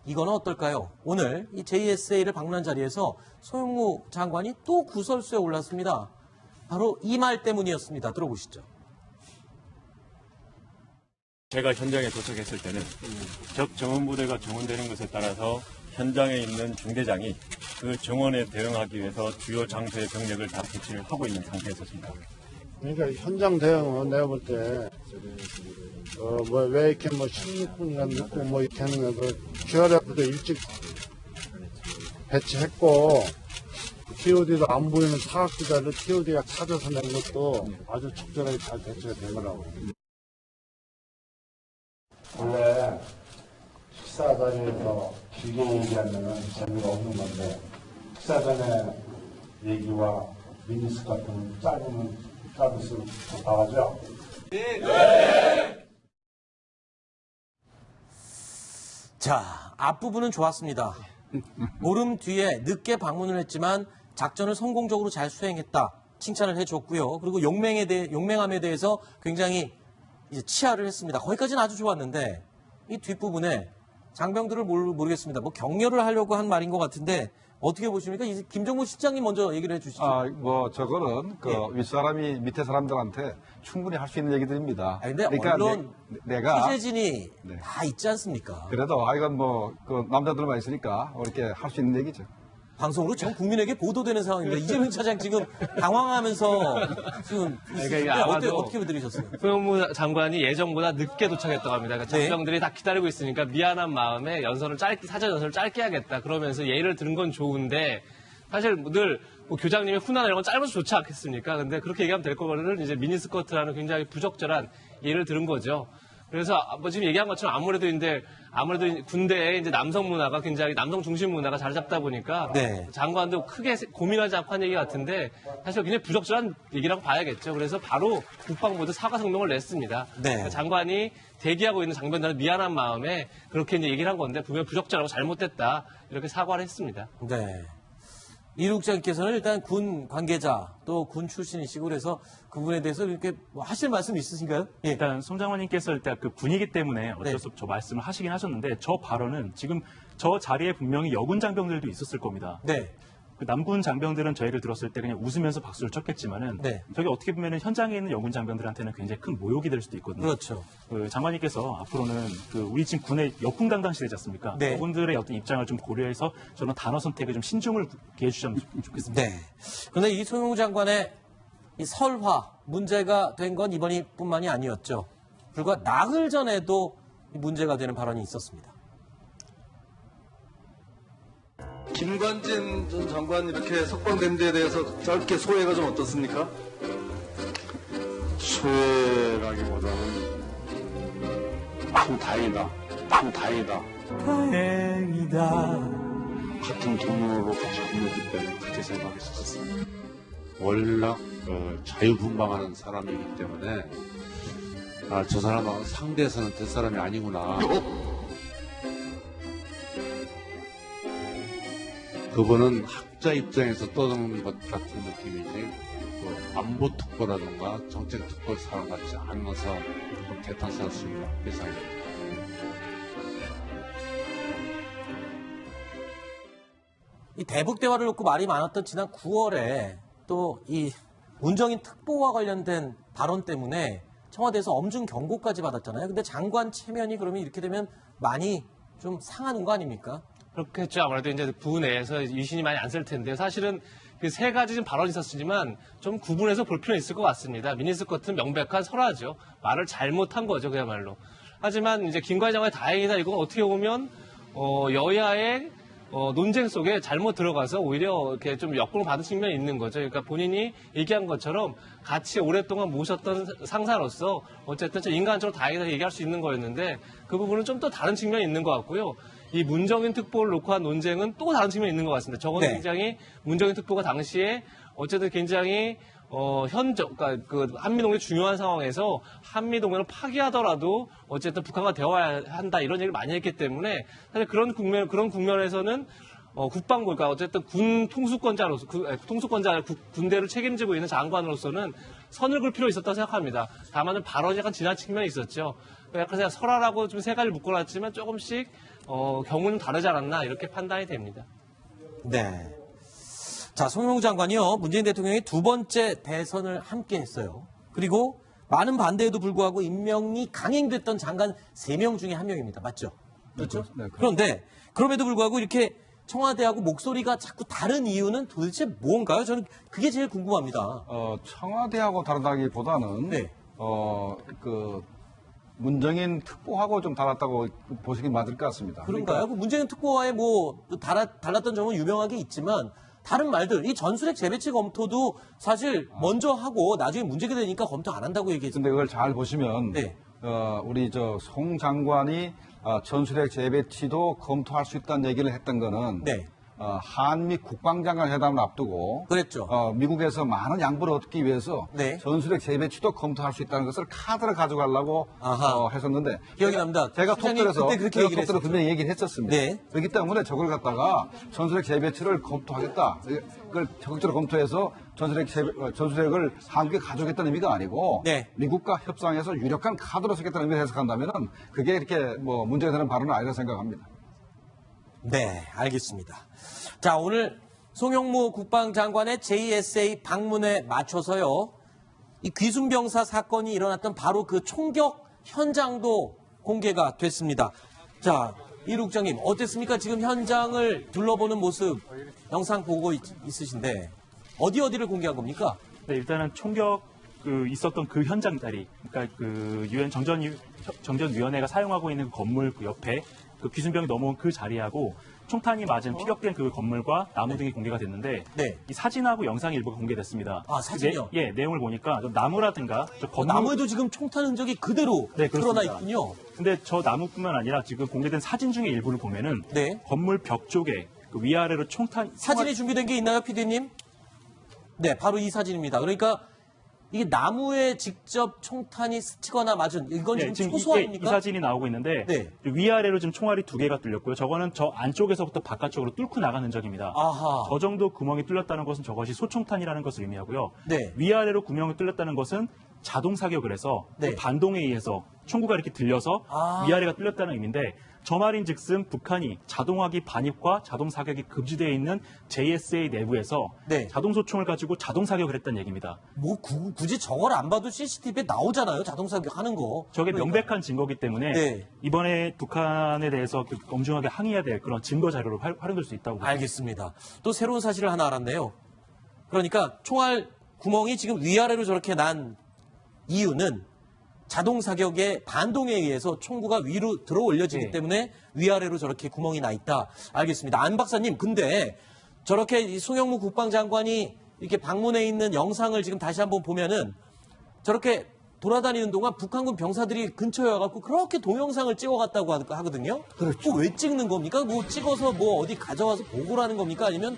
이거는 어떨까요? 오늘 이 JSA를 방문한 자리에서 소영무 장관이 또 구설수에 올랐습니다. 바로 이 말 때문이었습니다. 들어보시죠. 제가 현장에 도착했을 때는 적 정원부대가 정원되는 것에 따라서 현장에 있는 중대장이 그 정원에 대응하기 위해서 주요 장소의 병력을 다 배치를 하고 있는 상태였습니다. 그러니까 현장 대응은 내가 볼 때, 왜 이렇게 16분이나 늦고 이렇게 하는 거, QRF도 일찍 배치했고, TOD도 안 보이는 사각지대를 TOD가 찾아서 낸 것도 아주 적절하게 잘 배치가 된 거라고. 원래 식사 자리에서 길게 얘기하면 재미가 없는 건데, 식사 전에 얘기와 미니스 같은 짧은 서비스 나가죠? 자, 앞부분은 좋았습니다. 보름 뒤에 늦게 방문을 했지만 작전을 성공적으로 잘 수행했다. 칭찬을 해줬고요. 그리고 용맹함에 대해서 굉장히 이제 치하를 했습니다. 거기까지는 아주 좋았는데 이 뒷부분에 장병들을 모르겠습니다. 뭐 격려를 하려고 한 말인 것 같은데 어떻게 보십니까? 이제 김정무 실장님 먼저 얘기를 해주시죠. 저거는 윗사람이 밑에 사람들한테 충분히 할 수 있는 얘기들입니다. 근데 그러니까 언론 내가 취재진이 다 있지 않습니까? 그래도 이건 남자들만 있으니까 이렇게 할 수 있는 얘기죠. 방송으로 전 국민에게 보도되는 상황입니다. 이재명 차장 지금 당황하면서 지금 어떻게 들으셨어요? 소영무 장관이 예정보다 늦게 도착했다고 합니다. 그러니까 장병들이 다 기다리고 있으니까 미안한 마음에 사전 연설을 짧게 하겠다. 그러면서 예의를 들은 건 좋은데 사실 늘 교장님의 훈화 이런 건 짧아서 좋지 않겠습니까? 근데 그렇게 얘기하면 될 거를 이제 미니스커트라는 굉장히 부적절한 예를 들은 거죠. 그래서 지금 얘기한 것처럼 아무래도 군대에 이제 남성 문화가 굉장히 남성 중심 문화가 자리 잡다 보니까 장관도 크게 고민하지 않고 한 얘기 같은데 사실 굉장히 부적절한 얘기라고 봐야겠죠. 그래서 바로 국방부도 사과 성명을 냈습니다. 그러니까 장관이 대기하고 있는 장병들한테 미안한 마음에 그렇게 이제 얘기를 한 건데 분명 부적절하고 잘못됐다 이렇게 사과를 했습니다. 네. 이륙장께서는 일단 군 관계자 또 군 출신이시고 그래서 그 부분에 대해서 이렇게 하실 말씀 있으신가요? 예. 일단 송 장관님께서 일단 그 분위기 때문에 어쩔 수 없이 저 말씀을 하시긴 하셨는데 저 발언은 지금 저 자리에 분명히 여군 장병들도 있었을 겁니다. 네. 그 남군 장병들은 저희를 들었을 때 그냥 웃으면서 박수를 쳤겠지만은 저게 어떻게 보면은 현장에 있는 여군 장병들한테는 굉장히 큰 모욕이 될 수도 있거든요. 그렇죠. 장관님께서 앞으로는 우리 지금 군의 역군당당 시대지 않습니까? 그분들의 어떤 입장을 좀 고려해서 저는 단어 선택에 좀 신중을 기해주시면 좋겠습니다. 네. 그런데 이 소영무 장관의 이 설화 문제가 된 건 이번뿐만이 아니었죠. 불과 나흘 전에도 문제가 되는 발언이 있었습니다. 김관진 전 장관 이렇게 석방된 데에 대해서 짧게 소회가 좀 어떻습니까? 소외라기보다는 참 다행이다. 다행이다. 같은 동료로 같이 근무했기 때문에 그렇게 생각했었습니다. 월락 자유분방하는 사람이기 때문에 저 사람하고 상대에서는 될 사람이 아니구나. 그분은 학자 입장에서 떠드는 것 같은 느낌이지 안보 특보라든가 정책 특보 사람 같지 않아서 좀 개탄스럽습니다. 세상에. 이 대북 대화를 놓고 말이 많았던 지난 9월에 또 이 문정인 특보와 관련된 발언 때문에 청와대에서 엄중 경고까지 받았잖아요. 근데 장관 체면이 그러면 이렇게 되면 많이 좀 상하는 거 아닙니까? 그렇겠죠. 아무래도 이제 부 내에서 유신이 많이 안 쓸 텐데 사실은 그 세 가지 좀 발언이 있었지만 좀 구분해서 볼 필요는 있을 것 같습니다. 미니스커트는 명백한 설화죠. 말을 잘못한 거죠, 그야말로. 하지만 이제 김관희 장관이 다행이다. 이건 어떻게 보면 여야의 논쟁 속에 잘못 들어가서 오히려 이렇게 좀 역공을 받은 측면이 있는 거죠. 그러니까 본인이 얘기한 것처럼 같이 오랫동안 모셨던 상사로서 어쨌든 좀 인간적으로 다행이다 얘기할 수 있는 거였는데 그 부분은 좀 또 다른 측면이 있는 것 같고요. 이 문정인 특보를 놓고 한 논쟁은 또 다른 측면이 있는 것 같습니다. 저건 굉장히 문정인 특보가 당시에 어쨌든 굉장히 그러니까 그 한미동맹 중요한 상황에서 한미동맹을 파기하더라도 어쨌든 북한과 대화해야 한다 이런 얘기를 많이 했기 때문에 사실 그런 국면에서는 국방부 그러니까 어쨌든 군 통수권자로서 군대를 책임지고 있는 장관으로서는 선을 그을 필요 있었다고 생각합니다. 다만 발언이 약간 지나친 측면이 있었죠. 약간 설화라고 좀 세 가지를 묶어놨지만 조금씩 경우는 다르지 않았나 이렇게 판단이 됩니다. 네. 자, 송영무 장관이요. 문재인 대통령이 두 번째 대선을 함께 했어요. 그리고 많은 반대에도 불구하고 임명이 강행됐던 장관 3명 중에 한 명입니다. 맞죠? 그렇죠? 네, 그렇죠. 그런데 그럼에도 불구하고 이렇게 청와대하고 목소리가 자꾸 다른 이유는 도대체 뭔가요? 저는 그게 제일 궁금합니다. 청와대하고 다르다기보다는 네. 문정인 특보하고 좀 달랐다고 보시긴 맞을 것 같습니다. 그런가요? 그 문재인 특보와의 달랐던 점은 유명하게 있지만 다른 말들, 이 전술핵 재배치 검토도 사실 먼저 하고 나중에 문제가 되니까 검토 안 한다고 얘기했죠. 근데 그걸 잘 보시면 네. 우리 송 장관이 전술핵 재배치도 검토할 수 있다는 얘기를 했던 거는 네. 한미 국방장관 회담을 앞두고 그랬죠. 미국에서 많은 양보를 얻기 위해서 네. 전술핵 재배치도 검토할 수 있다는 것을 카드를 가져가려고 아하. 했었는데 기억이 납니다. 제가 소장님 톡들에서 그때 그렇게 얘기를 했었죠. 분명히 얘기를 했었습니다. 네. 그렇기 때문에 저걸 갖다가 전술핵 재배치를 검토하겠다. 그걸 적극적으로 검토해서 전술핵을 한국에 가져오겠다는 의미가 아니고 네. 미국과 협상해서 유력한 카드로 쓰겠다는 의미를 해석한다면은 그게 이렇게 문제가 되는 발언은 아니라고 생각합니다. 네, 알겠습니다. 자, 오늘 송영무 국방장관의 JSA 방문에 맞춰서요. 이 귀순병사 사건이 일어났던 바로 그 총격 현장도 공개가 됐습니다. 자, 이 국장님 어땠습니까? 지금 현장을 둘러보는 모습 영상 보고 있으신데 어디를 공개한 겁니까? 네, 일단은 총격 있었던 그 현장 자리, 그러니까 그 유엔 정전위원회가 사용하고 있는 건물 그 옆에 그 귀순병이 넘어온 그 자리하고 총탄이 맞은 피격된 그 건물과 나무 등이 공개가 됐는데 네. 이 사진하고 영상이 일부가 공개됐습니다. 아, 사진이요? 내용을 보니까 좀 나무라든가 건물 나무에도 지금 총탄 흔적이 그대로 네, 드러나 그렇습니다. 있군요. 근데 저 나무뿐만 아니라 지금 공개된 사진 중에 일부를 보면은 네. 건물 벽 쪽에 그 위아래로 사진이 준비된 게 있나요, PD님? 네, 바로 이 사진입니다. 그러니까 이게 나무에 직접 총탄이 스치거나 맞은 이건 네, 지금 지금 초소 아닙니까? 이 사진이 나오고 있는데 네. 위아래로 지금 총알이 2개가 뚫렸고요. 저거는 저 안쪽에서부터 바깥쪽으로 뚫고 나간 흔적입니다. 아하. 저 정도 구멍이 뚫렸다는 것은 저것이 소총탄이라는 것을 의미하고요. 네. 위아래로 구멍이 뚫렸다는 것은 자동 사격을 해서 네. 그 반동에 의해서 총구가 이렇게 들려서 위아래가 뚫렸다는 의미인데 저 말인즉슨 북한이 자동화기 반입과 자동 사격이 금지되어 있는 JSA 내부에서 네. 자동 소총을 가지고 자동 사격을 했다는 얘기입니다. 뭐 굳이 저걸 안 봐도 CCTV에 나오잖아요. 자동 사격하는 거. 저게 그러니까. 명백한 증거기 때문에 네. 이번에 북한에 대해서 엄중하게 항의해야 될 그런 증거 자료로 활용될 수 있다고 봅니다. 알겠습니다. 또 새로운 사실을 하나 알았네요. 그러니까 총알 구멍이 지금 위아래로 저렇게 난 이유는 자동 사격의 반동에 의해서 총구가 위로 들어 올려지기 네. 때문에 위아래로 저렇게 구멍이 나 있다. 알겠습니다. 안 박사님, 근데 저렇게 이 송영무 국방장관이 이렇게 방문해 있는 영상을 지금 다시 한번 보면은 저렇게 돌아다니는 동안 북한군 병사들이 근처에 와갖고 그렇게 동영상을 찍어갔다고 하거든요. 그렇죠. 왜 찍는 겁니까? 뭐 찍어서 뭐 어디 가져와서 보고를 하는 겁니까? 아니면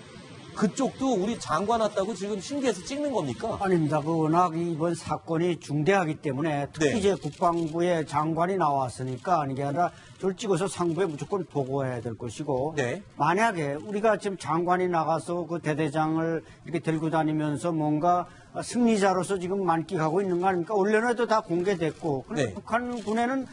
그쪽도 우리 장관 왔다고 지금 신기해서 찍는 겁니까? 아닙니다. 워낙 이번 사건이 중대하기 때문에 특히 네. 이제 국방부의 장관이 나왔으니까 아니 게 아니라 저를 찍어서 상부에 무조건 보고해야 될 것이고 네. 만약에 우리가 지금 장관이 나가서 그 대대장을 이렇게 들고 다니면서 뭔가 승리자로서 지금 만끽하고 있는 거 아닙니까? 원래는 다 공개됐고 근데 네. 북한군에는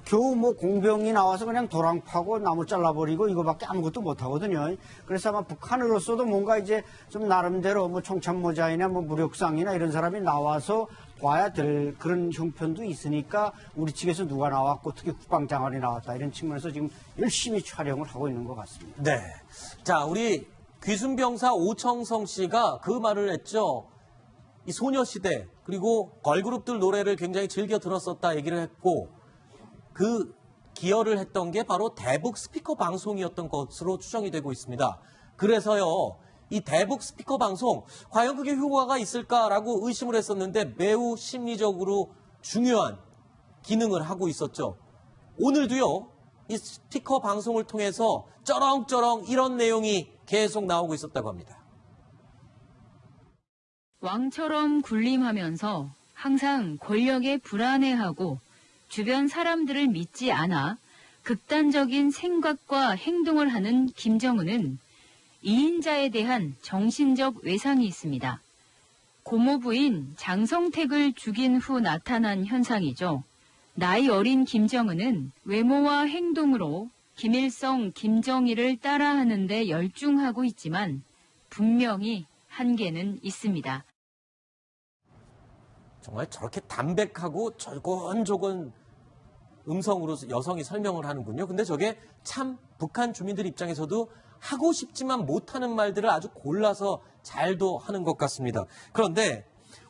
겨우 뭐 공병이 나와서 그냥 도랑 파고 나무 잘라버리고 이거밖에 아무것도 못하거든요. 그래서 아마 북한으로서도 뭔가 이제 좀 나름대로 뭐 청참모자이나 뭐 무력상이나 이런 사람이 나와서 봐야 될 그런 형편도 있으니까 우리 측에서 누가 나왔고 특히 국방장관이 나왔다 이런 측면에서 지금 열심히 촬영을 하고 있는 것 같습니다. 네. 자, 우리 귀순병사 오청성 씨가 그 말을 했죠. 이 소녀시대 그리고 걸그룹들 노래를 굉장히 즐겨 들었었다 얘기를 했고 그 기여를 했던 게 바로 대북 스피커 방송이었던 것으로 추정이 되고 있습니다. 그래서요, 이 대북 스피커 방송 과연 그게 효과가 있을까라고 의심을 했었는데 매우 심리적으로 중요한 기능을 하고 있었죠. 오늘도요, 이 스피커 방송을 통해서 쩌렁쩌렁 이런 내용이 계속 나오고 있었다고 합니다. 왕처럼 군림하면서 항상 권력에 불안해하고 주변 사람들을 믿지 않아 극단적인 생각과 행동을 하는 김정은은 이인자에 대한 정신적 외상이 있습니다. 고모부인 장성택을 죽인 후 나타난 현상이죠. 나이 어린 김정은은 외모와 행동으로 김일성, 김정일을 따라하는 데 열중하고 있지만 분명히 한계는 있습니다. 정말 저렇게 담백하고 조곤조곤 음성으로 여성이 설명을 하는군요. 근데 저게 참 북한 주민들 입장에서도 하고 싶지만 못하는 말들을 아주 골라서 잘도 하는 것 같습니다. 그런데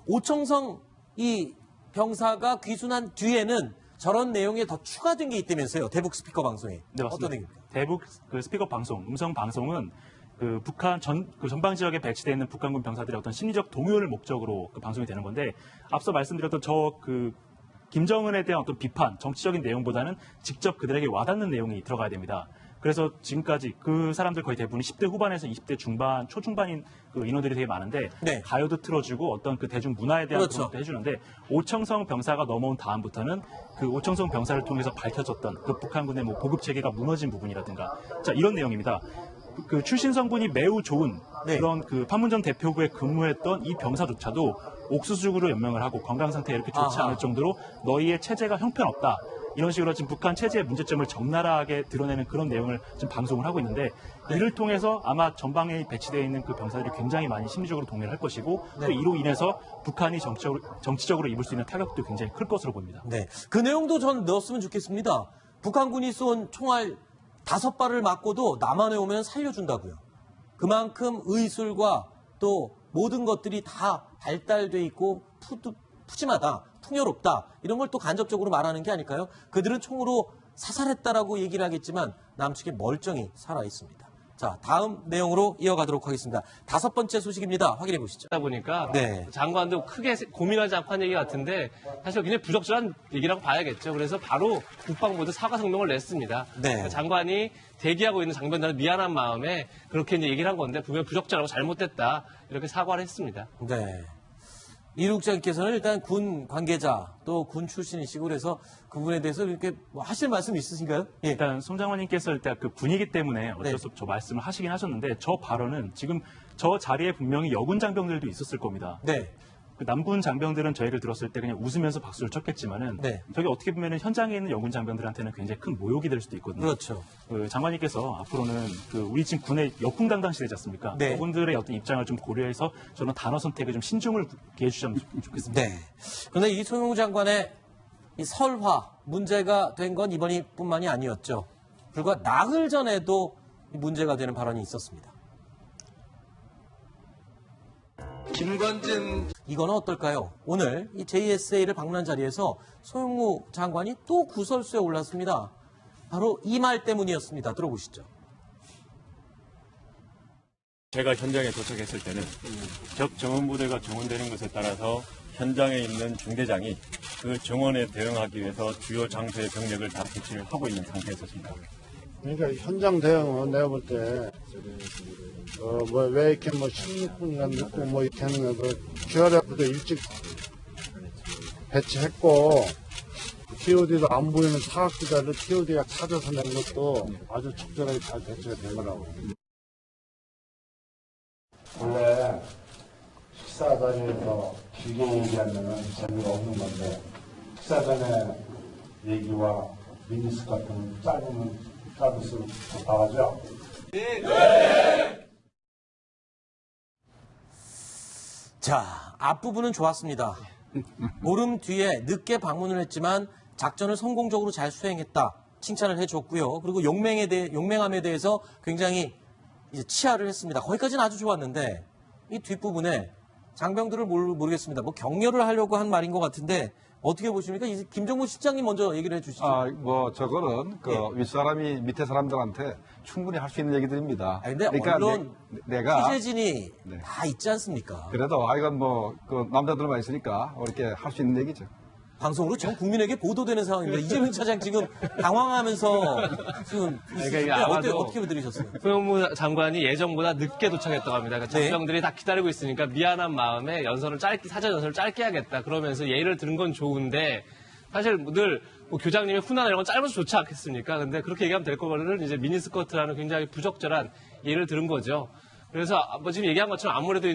오청성 이 병사가 귀순한 뒤에는 저런 내용에 더 추가된 게 있다면서요. 대북 스피커 방송에. 네, 맞습니다. 어떤 얘기입니까? 대북 그 스피커 방송, 음성 방송은 그 북한 전방 지역에 배치되어 있는 북한군 병사들의 어떤 심리적 동요를 목적으로 그 방송이 되는 건데, 앞서 말씀드렸던 김정은에 대한 어떤 비판, 정치적인 내용보다는 직접 그들에게 와닿는 내용이 들어가야 됩니다. 그래서 지금까지 그 사람들 거의 대부분이 10대 후반에서 20대 중반, 초중반인 그 인원들이 되게 많은데, 네. 가요도 틀어주고 어떤 그 대중 문화에 대한 그렇죠. 것도 해주는데, 오청성 병사가 넘어온 다음부터는 그 오청성 병사를 통해서 밝혀졌던 그 북한군의 뭐 보급 체계가 무너진 부분이라든가, 자, 이런 내용입니다. 그 출신 성분이 매우 좋은 네. 그런 그 판문점 대표부에 근무했던 이 병사조차도 옥수수로 연명을 하고 건강 상태가 이렇게 좋지 아하. 않을 정도로 너희의 체제가 형편없다. 이런 식으로 지금 북한 체제의 문제점을 적나라하게 드러내는 그런 내용을 지금 방송을 하고 있는데, 이를 통해서 아마 전방에 배치되어 있는 그 병사들이 굉장히 많이 심리적으로 동요를 할 것이고, 또 이로 인해서 북한이 정치적으로 입을 수 있는 타격도 굉장히 클 것으로 보입니다. 네. 그 내용도 전 넣었으면 좋겠습니다. 북한군이 쏜 총알 5발을 맞고도 남한에 오면 살려준다고요. 그만큼 의술과 또 모든 것들이 다 발달돼 있고 푸짐하다, 풍요롭다, 이런 걸 또 간접적으로 말하는 게 아닐까요? 그들은 총으로 사살했다라고 얘기를 하겠지만 남측에 멀쩡히 살아 있습니다. 자, 다음 내용으로 이어가도록 하겠습니다. 5번째 소식입니다. 확인해 보시죠. 하다 보니까 네. 장관도 크게 고민하지 않고 한 얘기 같은데 사실 굉장히 부적절한 얘기라고 봐야겠죠. 그래서 바로 국방부도 사과 성명을 냈습니다. 네. 그러니까 장관이 대기하고 있는 장병들은 미안한 마음에 그렇게 이제 얘기를 한 건데 분명 부적절하고 잘못됐다 이렇게 사과를 했습니다. 네. 이륙장께서는 일단 군 관계자 또 군 출신이시고 그래서 그 부분에 대해서 이렇게 뭐 하실 말씀 있으신가요? 예. 일단 송 장관님께서 일단 그 분위기 때문에 어쩔 네. 수 없이 저 말씀을 하시긴 하셨는데, 저 발언은 지금 저 자리에 분명히 여군 장병들도 있었을 겁니다. 네. 그 남군 장병들은 저희를 들었을 때 그냥 웃으면서 박수를 쳤겠지만은, 네. 저게 어떻게 보면은 현장에 있는 여군 장병들한테는 굉장히 큰 모욕이 될 수도 있거든요. 그렇죠. 그 장관님께서 앞으로는 그 우리 지금 군의 역풍당당 시대지 않습니까? 네. 여군들의 어떤 입장을 좀 고려해서 저는 단어 선택에 좀 신중을 기해 주셨으면 좋겠습니다. 네. 그런데 이 송영무 장관의 이 설화 문제가 된 건 이번이 뿐만이 아니었죠. 불과 나흘 전에도 문제가 되는 발언이 있었습니다. 김관진 이거는 어떨까요? 오늘 이 JSA를 방문한 자리에서 송영무 장관이 또 구설수에 올랐습니다. 바로 이 말 때문이었습니다. 들어보시죠. 제가 현장에 도착했을 때는 적 정원부대가 정원되는 것에 따라서 현장에 있는 중대장이 그 정원에 대응하기 위해서 주요 장소의 병력을 다 배치를 하고 있는 상태였습니다. 그러니까 현장 대응은 내가 볼 때, 왜 이렇게 16분간 늦고 이렇게 하는 거, QRF도 일찍 배치했고, TOD도 안 보이는 사각지대를 TOD가 찾아서 낸 것도 아주 적절하게 잘 배치가 된 거라고. 원래 식사 자리에서 길게 얘기하면 재미가 없는 건데, 식사 전에 얘기와 미니스 같은 짧을수록 좋다하죠. 자, 앞부분은 좋았습니다. 보름 뒤에 늦게 방문을 했지만 작전을 성공적으로 잘 수행했다. 칭찬을 해줬고요. 그리고 용맹함에 대해서 굉장히 이제 치하를 했습니다. 거기까지는 아주 좋았는데 이 뒷부분에 장병들을 모르겠습니다. 뭐 격려를 하려고 한 말인 것 같은데 어떻게 보십니까? 이제 김정무 실장님 먼저 얘기를 해주시죠. 저거는 예. 윗사람이 밑에 사람들한테 충분히 할 수 있는 얘기들입니다. 근데 언론 내가 취재진이 네. 다 있지 않습니까? 그래도 이건 그 남자들만 있으니까 이렇게 할 수 있는 얘기죠. 방송으로 전 국민에게 보도되는 상황입니다. 이재명 차장 지금 당황하면서 지금 그러니까 아마도 어떻게 들으셨어요? 송영무 장관이 예정보다 늦게 도착했다고 합니다. 그러니까 네. 장병들이 다 기다리고 있으니까 미안한 마음에 사전 연설을 짧게 하겠다. 그러면서 예의를 들은 건 좋은데 사실 늘 교장님의 훈화나 이런 건 짧아서 좋지 않겠습니까? 근데 그렇게 얘기하면 될 거를 이제 미니스커트라는 굉장히 부적절한 예를 들은 거죠. 그래서 지금 얘기한 것처럼 아무래도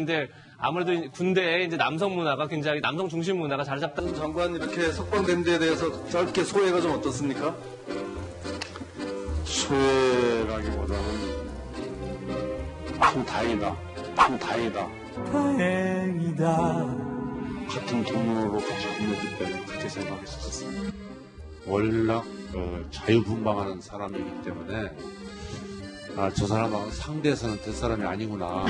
군대에 이제 남성 문화가 굉장히 남성 중심 문화가 자리 잡다. 장관 이렇게 석방된 데에 대해서 짧게 소회가 좀 어떻습니까? 소외라기보다는 참 다행이다. 참 다행이다. 같은 동료로 같이 근무할 때는 그렇게 생각했었습니다. 워낙 자유분방하는 사람이기 때문에 저 사람하고 상대에서는 될 사람이 아니구나.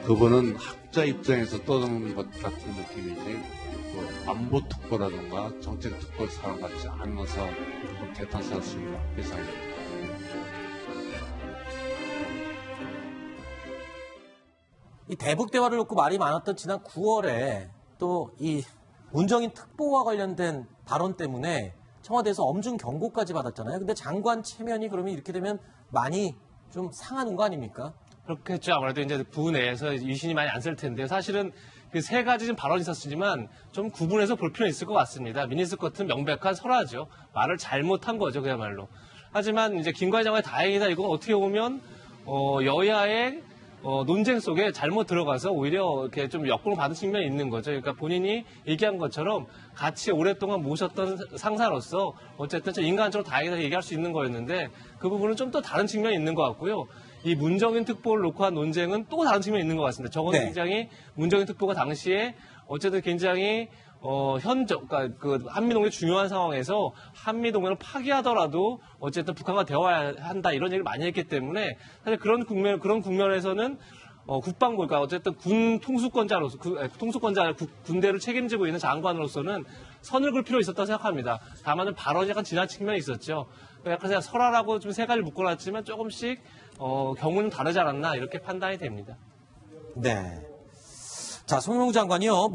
그분은 학자 입장에서 떠드는 것 같은 느낌이지 안보 특보라든가 정책 특보 사람 같지 않아서 좀 개탄스럽습니다. 이상입니다. 이 대북 대화를 놓고 말이 많았던 지난 9월에 또 이 문정인 특보와 관련된 발언 때문에 청와대에서 엄중 경고까지 받았잖아요. 근데 장관 체면이 그러면 이렇게 되면 많이 좀 상하는 거 아닙니까? 그렇겠죠. 아무래도 이제 부 내에서 유신이 많이 안 쓸 텐데 사실은 그 세 가지 좀 발언이 있었지만 좀 구분해서 볼 필요는 있을 것 같습니다. 미니스커트는 명백한 설화죠. 말을 잘못한 거죠, 그야말로. 하지만 이제 김관희 장관이 다행이다. 이건 어떻게 보면 여야의 논쟁 속에 잘못 들어가서 오히려 이렇게 좀 역공을 받은 측면이 있는 거죠. 그러니까 본인이 얘기한 것처럼 같이 오랫동안 모셨던 상사로서 어쨌든 좀 인간적으로 다행이다 얘기할 수 있는 거였는데 그 부분은 좀 또 다른 측면이 있는 것 같고요. 이 문정인 특보를 놓고 한 논쟁은 또 다른 측면이 있는 것 같습니다. 저건 네. 굉장히 문정인 특보가 당시에 어쨌든 굉장히 그러니까 그 한미동맹 중요한 상황에서 한미동맹을 파기하더라도 어쨌든 북한과 대화해야 한다 이런 얘기를 많이 했기 때문에 사실 그런 국면에서는 국방부, 그러니까 어쨌든 군 통수권자로서, 군대를 책임지고 있는 장관으로서는 선을 그을 필요 있었다고 생각합니다. 다만 발언이 약간 지난 측면이 있었죠. 약간 설화라고 좀 세 가지를 묶어놨지만 조금씩 경우는 다르지 않았나 이렇게 판단이 됩니다. 네. 자, 송영무 장관이요.